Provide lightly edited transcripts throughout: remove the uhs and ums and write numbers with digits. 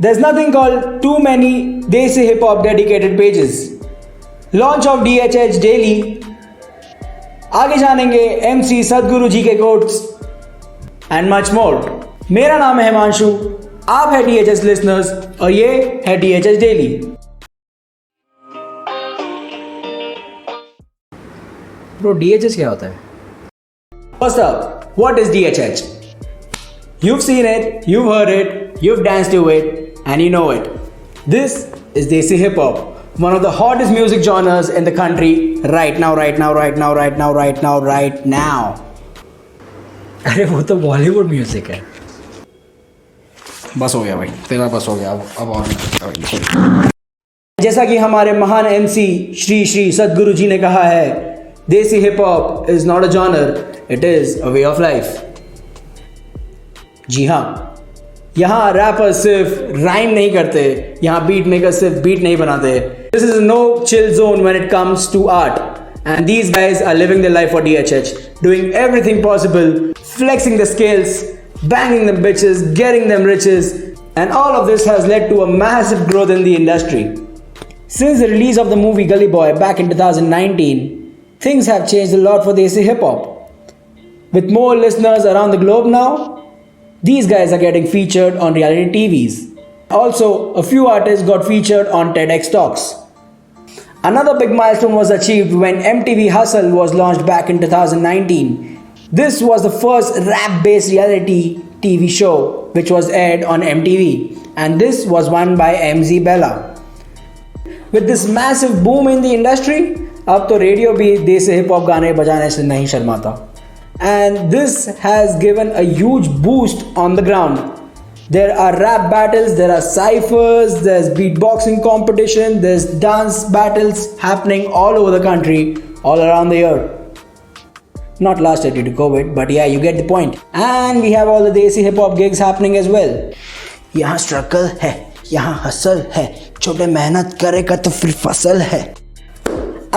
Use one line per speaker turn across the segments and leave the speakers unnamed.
There's nothing called too many Desi Hip Hop dedicated pages. Launch of DHH Daily. आगे जानेंगे MC सदगुरु जी के quotes and much more. मेरा नाम है हिमांशु, आप है DHH लिसनर्स और ये है DHH डेली. ब्रो DHH क्या होता है? First up, what is DHH? You've seen it, you've heard it, you've danced to it, and you know it. This is Desi Hip Hop, one of the hottest music genres in the country right now. अरे वो तो Bollywood music है. बस हो गया भाई, तेरा बस हो गया. अब और जैसा कि हमारे महान MC श्री श्री सदगुरु जी ने कहा है, desi hip hop is not a genre, it is a way of life. जी हाँ, यहाँ रैपर्स सिर्फ राइम नहीं करते, यहाँ बीट मेकर सिर्फ बीट नहीं बनाते. This is no chill zone when it comes to art. And these guys are living their life for DHH, doing everything possible, flexing the skills, banging them bitches, getting them riches, and all of this has led to a massive growth in the industry. Since the release of the movie Gully Boy back in 2019, things have changed a lot for Desi hip hop. With more listeners around the globe now, these guys are getting featured on reality TVs. Also, a few artists got featured on TEDx Talks. Another big milestone was achieved when MTV Hustle was launched back in 2019. This was the first rap-based reality TV show which was aired on MTV, and this was won by MZ Bella. With this massive boom in the industry, अब तो radio भी देसी hip hop गाने बजाने से नहीं शर्माता. And this has given a huge boost on the ground. There are rap battles, there are cyphers, there's beatboxing competition, there's dance battles happening all over the country, all around the year. Not last year due to COVID, but yeah, you get the point. And we have all the Desi hip hop gigs happening as well. यहाँ struggle है, यहाँ hustle है, छोटे मेहनत करेगा तो फिर फसल है.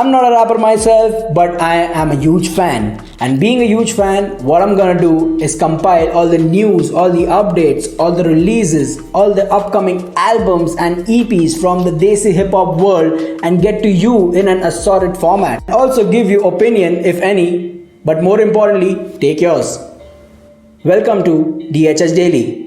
I'm not a rapper myself, but I am a huge fan. And being a huge fan, what I'm gonna do is compile all the news, all the updates, all the releases, all the upcoming albums and EPs from the Desi hip hop world and get to you in an assorted format. Also give you opinion if any, but more importantly, take yours. Welcome to DHH Daily.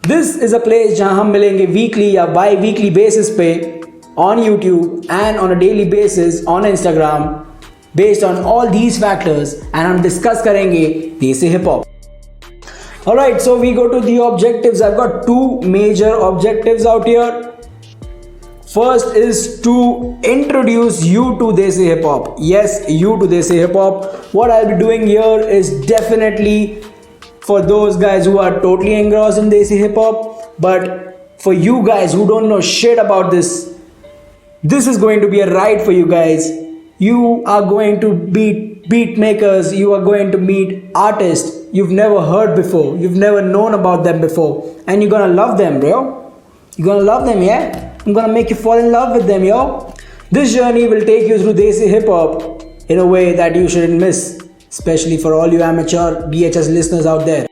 This is a place जहाँ हम मिलेंगे weekly या by weekly basis पे on YouTube and on a daily basis on Instagram based on all these factors, and हम discuss करेंगे देसी hip hop. Alright, so we go to the objectives. I've got two major objectives out here. First is to introduce you to Desi hip hop. Yes, you to Desi hip hop. What I'll be doing here is definitely for those guys who are totally engrossed in Desi hip hop, but for you guys who don't know shit about this, this is going to be a ride for you guys. You are going to meet beat makers, you are going to meet artists you've never heard before, you've never known about them before, and you're gonna love them, bro. You're gonna love them, yeah? I'm gonna make you fall in love with them, yo. This journey will take you through Desi hip hop in a way that you shouldn't miss, especially for all you amateur DHS listeners out there.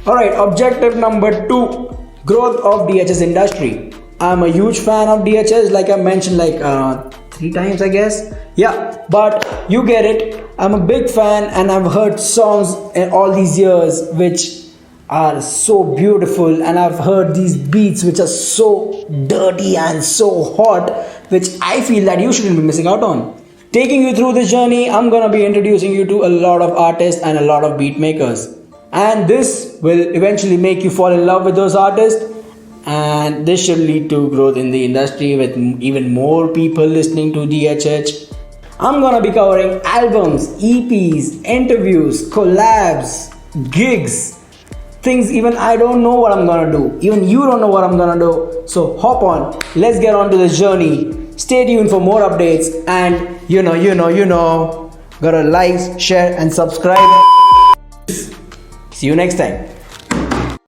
Alright, objective number 2, growth of DHS industry. I'm a huge fan of DHS, like I mentioned like 3 times I guess. Yeah, but you get it. I'm a big fan and I've heard songs in all these years which are so beautiful, and I've heard these beats which are so dirty and so hot, which I feel that you shouldn't be missing out on. Taking you through this journey, I'm gonna be introducing you to a lot of artists and a lot of beat makers. And this will eventually make you fall in love with those artists, and this should lead to growth in the industry with even more people listening to DHH. I'm gonna be covering albums, EPs, interviews, collabs, gigs, things even I don't know what I'm gonna do. Even you don't know what I'm gonna do. So hop on, let's get on to this journey. Stay tuned for more updates, and you know, gotta like, share and subscribe. See you next time.